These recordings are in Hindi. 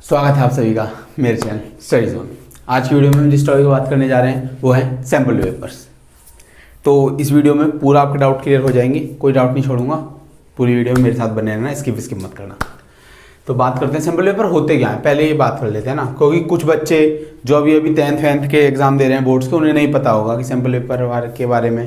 स्वागत है आप सभी का मेरे चैनल स्टडी जोन। आज की वीडियो में हम जिस टॉपिक की बात करने जा रहे हैं वो है सैम्पल पेपर्स। तो इस वीडियो में पूरा आपके डाउट क्लियर हो जाएंगे, कोई डाउट नहीं छोड़ूंगा। पूरी वीडियो में मेरे साथ बने रहना, स्किप मत करना। तो बात करते हैं सैम्पल पेपर होते क्या है, पहले ये बात कर लेते हैं ना, क्योंकि कुछ बच्चे जो अभी 10th के एग्जाम दे रहे हैं बोर्ड्स के, उन्हें नहीं पता होगा कि सैम्पल पेपर के बारे में।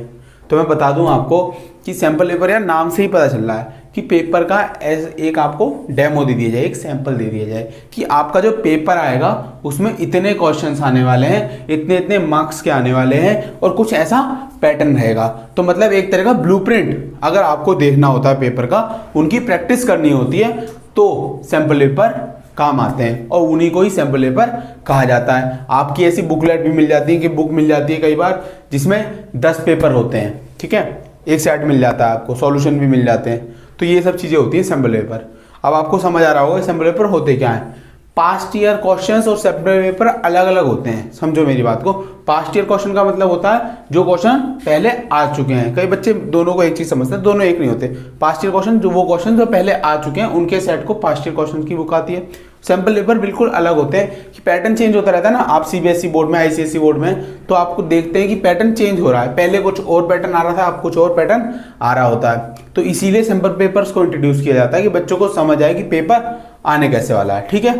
तो मैं बता दूं आपको कि सैम्पल पेपर यार नाम से ही पता चल रहा है कि पेपर का एक आपको डेमो दे दिया जाए, एक सैंपल दे दिया जाए कि आपका जो पेपर आएगा उसमें इतने क्वेश्चंस आने वाले हैं, इतने इतने मार्क्स के आने वाले हैं और कुछ ऐसा पैटर्न रहेगा। तो मतलब एक तरह का ब्लूप्रिंट अगर आपको देखना होता है पेपर का, उनकी प्रैक्टिस करनी होती है, तो सैंपल पेपर काम आते हैं और उन्हीं को ही सैंपल पेपर कहा जाता है। आपकी ऐसी बुकलेट भी मिल जाती है कि बुक मिल जाती है कई बार जिसमें 10 पेपर होते हैं, ठीक है, एक सेट मिल जाता है आपको, सॉल्यूशन भी मिल जाते हैं। तो ये सब चीज़ें होती हैं सैंपल पेपर। अब आपको समझ आ रहा होगा सैंपल पेपर होते क्या हैं। पास्ट ईयर क्वेश्चंस और सैंपल पेपर अलग अलग होते हैं, समझो मेरी बात को। पास्ट ईयर क्वेश्चन का मतलब होता है जो क्वेश्चन पहले आ चुके हैं। कई बच्चे दोनों को एक चीज समझते हैं, दोनों एक नहीं होते। पास्ट ईयर क्वेश्चन वो क्वेश्चन जो पहले आ चुके हैं उनके सेट को पास्ट ईयर क्वेश्चन की बुक आती है। सैंपल पेपर बिल्कुल अलग होते हैं कि पैटर्न चेंज होता रहता है ना। आप सीबीएसई बोर्ड में, आईसीएसई बोर्ड में, तो आपको देखते हैं कि पैटर्न चेंज हो रहा है। पहले कुछ और पैटर्न आ रहा था, अब कुछ और पैटर्न आ रहा होता है। तो इसीलिए सैंपल पेपर्स को इंट्रोड्यूस किया जाता है कि बच्चों को समझ आए कि पेपर आने कैसे वाला है। ठीक है,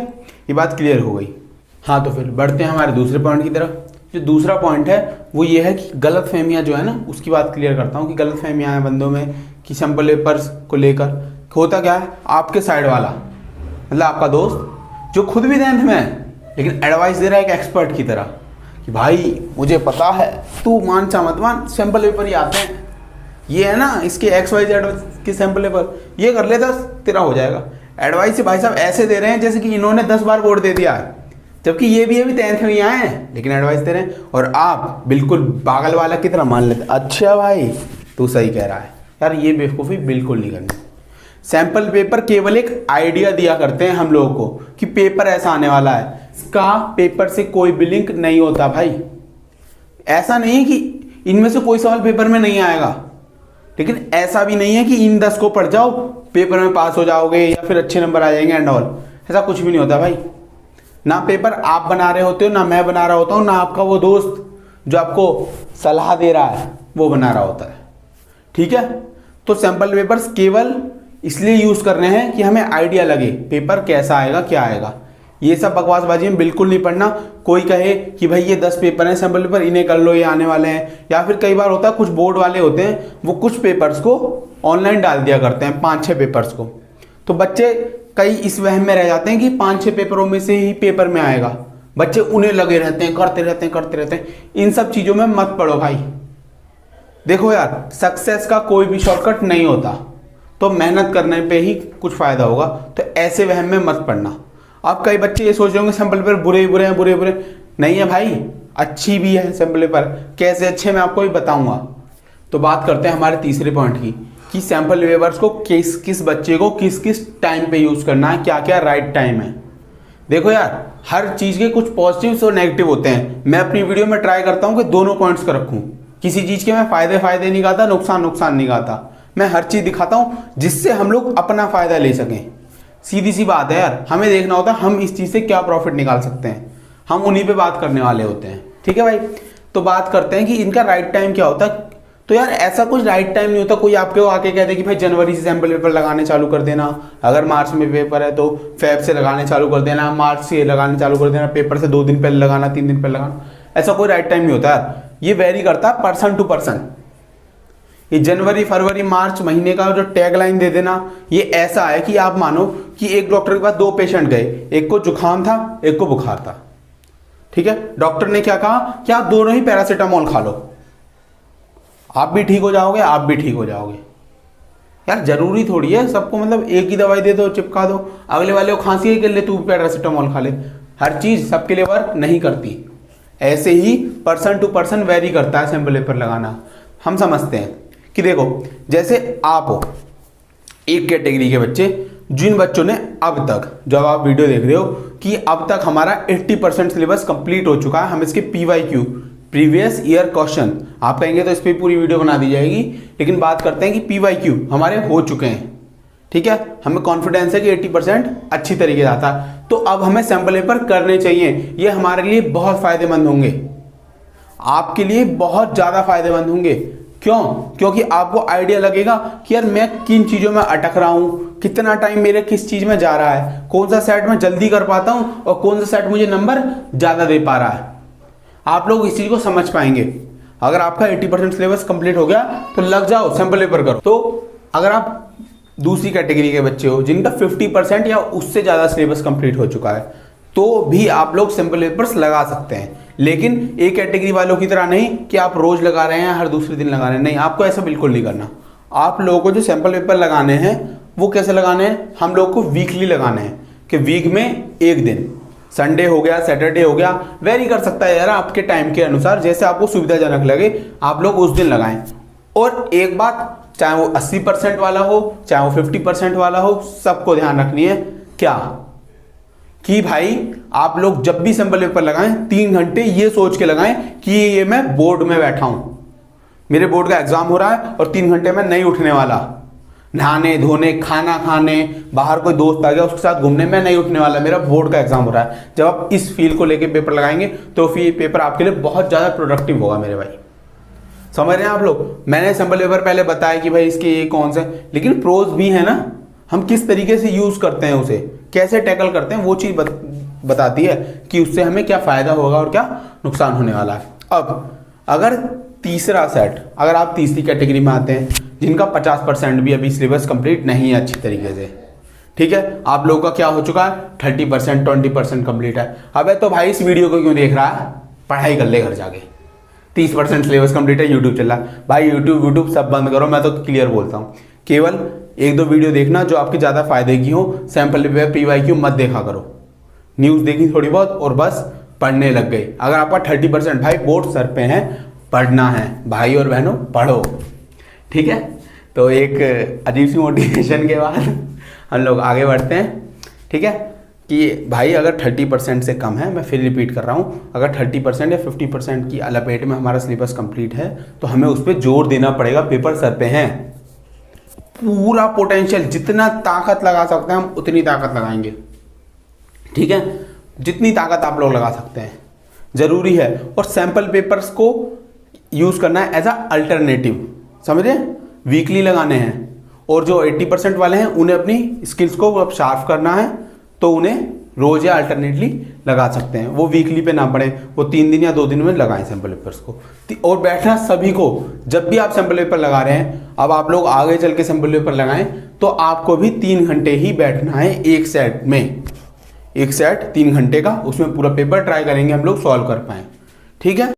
ये बात क्लियर हो गई। हाँ, तो फिर बढ़ते हैं हमारे दूसरे पॉइंट की तरफ। जो दूसरा पॉइंट है वो ये है कि गलतफहमियां जो है ना, उसकी बात क्लियर करता हूँ कि गलतफहमियां हैं बंदों में कि सैंपल पेपर्स को लेकर। होता क्या है, आपके साइड वाला मतलब आपका दोस्त जो खुद भी 10th में है लेकिन एडवाइस दे रहा है एक एक्सपर्ट की तरह कि भाई मुझे पता है, तू मान चा मत मान, सैंपल पेपर ही आते हैं, ये है ना इसके XYZ के सैंपल पेपर, ये कर ले 10 तेरा हो जाएगा। एडवाइस से भाई साहब ऐसे दे रहे हैं जैसे कि इन्होंने 10 बार बोर्ड दे दिया है, जबकि ये भी अभी 10th में ही आए हैं लेकिन एडवाइस दे रहे हैं। और आप बिल्कुल पागल वाला की तरह मान लेते, अच्छा भाई तू सही कह रहा है। यार ये बेवकूफ़ी बिल्कुल नहीं करनी। सैंपल पेपर केवल एक आइडिया दिया करते हैं हम लोगों को कि पेपर ऐसा आने वाला है, इसका पेपर से कोई भी लिंक नहीं होता भाई। ऐसा नहीं है कि इनमें से कोई सवाल पेपर में नहीं आएगा, लेकिन ऐसा भी नहीं है कि इन 10 को पढ़ जाओ पेपर में पास हो जाओगे या फिर अच्छे नंबर आ जाएंगे एंड ऑल। ऐसा कुछ भी नहीं होता भाई। ना पेपर आप बना रहे होते हो, ना मैं बना रहा होता हूँ, ना आपका वो दोस्त जो आपको सलाह दे रहा है वो बना रहा होता है। ठीक है, तो सैंपल पेपर्स केवल इसलिए यूज कर रहे हैं कि हमें आइडिया लगे पेपर कैसा आएगा, क्या आएगा। ये सब बकवासबाजी में बिल्कुल नहीं पढ़ना। कोई कहे कि भाई ये 10 पेपर हैं सैंपल पेपर, इन्हें कर लो, ये आने वाले हैं। या फिर कई बार होता है कुछ बोर्ड वाले होते हैं वो कुछ पेपर्स को ऑनलाइन डाल दिया करते हैं, 5-6 पेपर्स को। तो बच्चे कई इस वहम में रह जाते हैं कि 5-6 पेपरों में से ही पेपर में आएगा। बच्चे उन्हें लगे रहते हैं, करते रहते हैं। इन सब चीज़ों में मत पढ़ो भाई। देखो यार, सक्सेस का कोई भी शॉर्टकट नहीं होता, तो मेहनत करने पे ही कुछ फायदा होगा। तो ऐसे वहम में मत पढ़ना। अब कई बच्चे ये सोच रहे होंगे सैंपल पेपर बुरे हैं, बुरे नहीं है भाई, अच्छी भी है सैंपल पेपर। कैसे अच्छे मैं आपको भी बताऊंगा। तो बात करते हैं हमारे तीसरे पॉइंट की कि सैंपल पेपर्स को किस बच्चे को किस टाइम पे यूज करना है, क्या क्या राइट टाइम है। देखो यार, हर चीज के कुछ पॉजिटिव्स और नेगेटिव होते हैं। मैं अपनी वीडियो में ट्राई करता हूँ कि दोनों पॉइंट्स का रखूँ। किसी चीज के मैं फायदे नहीं कहता, नुकसान नहीं कहता। मैं हर चीज दिखाता हूं जिससे हम लोग अपना फायदा ले सकें। सीधी सी बात है यार, हमें देखना होता है हम इस चीज से क्या प्रॉफिट निकाल सकते हैं, हम उन्हीं पे बात करने वाले होते हैं। ठीक है भाई, तो बात करते हैं कि इनका राइट टाइम क्या होता है। तो यार ऐसा कुछ राइट टाइम नहीं होता। कोई आपके आके कहते कि भाई जनवरी से सैंपल पेपर लगाने चालू कर देना, अगर मार्च में पेपर है तो फेब से लगाने चालू कर देना, मार्च से लगाने चालू कर देना, पेपर से 2 दिन पहले लगाना, 3 दिन पहले लगाना। ऐसा कोई राइट टाइम नहीं होता यार। ये वेरी करता है पर्सन टू पर्सन। ये जनवरी, फरवरी, मार्च महीने का जो टैगलाइन दे देना, ये ऐसा है कि आप मानो कि एक डॉक्टर के पास 2 पेशेंट गए, एक को जुकाम था, एक को बुखार था। ठीक है, डॉक्टर ने क्या कहा कि आप दोनों ही पैरासीटामोल खा लो, आप भी ठीक हो जाओगे, आप भी ठीक हो जाओगे। यार जरूरी थोड़ी है सबको मतलब एक ही दवाई दे दो, चिपका दो, अगले वाले को खांसी है, कर ले तू पैरासीटामोल खा ले। हर चीज सबके लिए वर्क नहीं करती। ऐसे ही पर्सन टू पर्सन वेरी करता है सैंपल पेपर लगाना। हम समझते हैं कि देखो, जैसे आप हो एक कैटेगरी के बच्चे, जिन बच्चों ने अब तक, जब आप वीडियो देख रहे हो कि अब तक हमारा 80% सिलेबस कंप्लीट हो चुका है, हम इसके PYQ प्रीवियस ईयर क्वेश्चन, आप कहेंगे तो इस पर पूरी वीडियो बना दी जाएगी, लेकिन बात करते हैं कि PYQ हमारे हो चुके हैं। ठीक है, हमें कॉन्फिडेंस है कि 80% अच्छी तरीके से आता है। तो अब हमें सैंपल पेपर करने चाहिए, ये हमारे लिए बहुत फायदेमंद होंगे, आपके लिए बहुत ज़्यादा फायदेमंद होंगे। क्यों? क्योंकि आपको आइडिया लगेगा कि यार मैं किन चीज़ों में अटक रहा हूँ, कितना टाइम मेरे किस चीज़ में जा रहा है, कौन सा सेट मैं जल्दी कर पाता हूँ और कौन सा सेट मुझे नंबर ज़्यादा दे पा रहा है। आप लोग इस चीज़ को समझ पाएंगे। अगर आपका 80% सिलेबस कंप्लीट हो गया तो लग जाओ सैंपल पेपर करो। तो अगर आप दूसरी कैटेगरी के बच्चे हो जिनका 50% या उससे ज़्यादा सिलेबस कंप्लीट हो चुका है, तो भी आप लोग सैंपल पेपर्स लगा सकते हैं, लेकिन एक कैटेगरी वालों की तरह नहीं कि आप रोज लगा रहे हैं, हर दूसरे दिन लगा रहे हैं। नहीं, आपको ऐसा बिल्कुल नहीं करना। आप लोगों को जो सैंपल पेपर लगाने हैं वो कैसे लगाने हैं, हम लोग को वीकली लगाने हैं कि वीक में एक दिन, संडे हो गया, सैटरडे हो गया, वेरी कर सकता है यार आपके टाइम के अनुसार, जैसे आपको सुविधाजनक लगे आप लोग उस दिन लगाएं। और एक बात, चाहे वो 80% वाला हो चाहे वो 50% वाला हो, सबको ध्यान रखनी है क्या कि भाई आप लोग जब भी सैंपल पेपर लगाएं 3 घंटे ये सोच के लगाएं कि ये मैं बोर्ड में बैठा हूं, मेरे बोर्ड का एग्जाम हो रहा है और 3 घंटे में नहीं उठने वाला, नहाने धोने, खाना खाने, बाहर कोई दोस्त आ गया उसके साथ घूमने में नहीं उठने वाला, मेरा बोर्ड का एग्जाम हो रहा है। जब आप इस फील को लेके पेपर लगाएंगे तो फिर पेपर आपके लिए बहुत ज़्यादा प्रोडक्टिव होगा मेरे भाई। समझ रहे हैं आप लोग? मैंने सैंपल पेपर पहले बताया कि भाई इसके ये कौन से, लेकिन प्रोज भी है ना, हम किस तरीके से यूज़ करते हैं, उसे कैसे टैकल करते हैं, वो चीज़ बताती है कि उससे हमें क्या फ़ायदा होगा और क्या नुकसान होने वाला है। अब अगर तीसरा सेट, अगर आप तीसरी कैटेगरी में आते हैं जिनका 50% भी अभी सिलेबस कंप्लीट नहीं है अच्छी तरीके से, ठीक है, आप लोगों का क्या हो चुका है 30% 20% कंप्लीट है। अब तो भाई इस वीडियो को क्यों देख रहा है, पढ़ाई कर ले घर जाके। 30% सिलेबस कंप्लीट है, यूट्यूब चल रहा है, भाई यूट्यूब सब बंद करो, मैं तो क्लियर बोलता हूँ। केवल 1-2 वीडियो देखना जो आपके ज़्यादा फायदे की हो, सैंपल पेपर PYQ मत देखा करो, न्यूज़ देखी थोड़ी बहुत और बस पढ़ने लग गए। अगर आपका 30% भाई बोर्ड सर पे है, पढ़ना है भाई और बहनों, पढ़ो, ठीक है। तो एक अजीब सी मोटिवेशन के बाद हम लोग आगे बढ़ते हैं, ठीक है, कि भाई अगर 30% से कम है, मैं फिर रिपीट कर रहा हूँ, अगर 30% या 50% की लपेट में हमारा सिलेबस कंप्लीट है तो हमें उस पर जोर देना पड़ेगा, पेपर सर पे हैं, पूरा पोटेंशियल, जितना ताकत लगा सकते हैं हम उतनी ताकत लगाएंगे, ठीक है, जितनी ताकत आप लोग लगा सकते हैं ज़रूरी है। और सैंपल पेपर्स को यूज़ करना है एज अ अल्टरनेटिव, समझे, वीकली लगाने हैं। और जो 80% वाले हैं उन्हें अपनी स्किल्स को अब शार्प करना है तो उन्हें रोज या अल्टरनेटली लगा सकते हैं, वो वीकली पे ना पड़े, वो 3 दिन या 2 दिन में लगाएं सैंपल पेपर्स को। और बैठना सभी को, जब भी आप सैंपल पेपर लगा रहे हैं, अब आप लोग आगे चल के सैंपल पेपर लगाएं तो आपको भी 3 घंटे ही बैठना है एक सेट में, एक सेट 3 घंटे का, उसमें पूरा पेपर ट्राई करेंगे हम लोग सॉल्व कर पाएँ, ठीक है।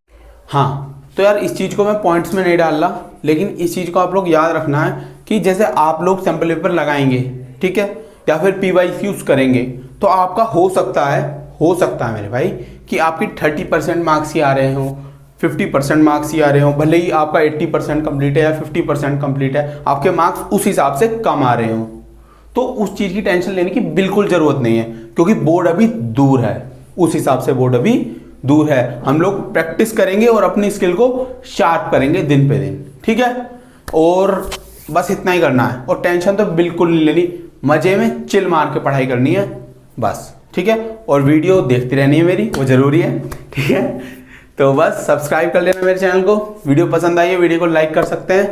हाँ, तो यार इस चीज़ को मैं पॉइंट्स में नहीं डाल रहा, लेकिन इस चीज़ को आप लोग याद रखना है कि जैसे आप लोग सैंपल पेपर लगाएंगे, ठीक है, या फिर PYQs करेंगे, तो आपका हो सकता है मेरे भाई कि आपकी 30% मार्क्स ही आ रहे हो, 50% मार्क्स ही आ रहे हो, भले ही आपका 80% कंप्लीट है या 50% कंप्लीट है, आपके मार्क्स उस हिसाब से कम आ रहे हो, तो उस चीज़ की टेंशन लेने की बिल्कुल ज़रूरत नहीं है, क्योंकि बोर्ड अभी दूर है, उस हिसाब से बोर्ड अभी दूर है। हम लोग प्रैक्टिस करेंगे और अपनी स्किल को शार्प करेंगे दिन पे दिन, ठीक है, और बस इतना ही करना है। और टेंशन तो बिल्कुल नहीं लेनी, मजे में चिल मार के पढ़ाई करनी है बस, ठीक है। और वीडियो देखती रहनी है मेरी, वो ज़रूरी है, ठीक है। तो बस सब्सक्राइब कर लेना मेरे चैनल को, वीडियो पसंद आई है वीडियो को लाइक कर सकते हैं,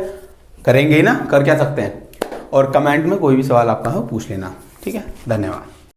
करेंगे ही ना, कर क्या सकते हैं, और कमेंट में कोई भी सवाल आपका हो पूछ लेना, ठीक है। धन्यवाद।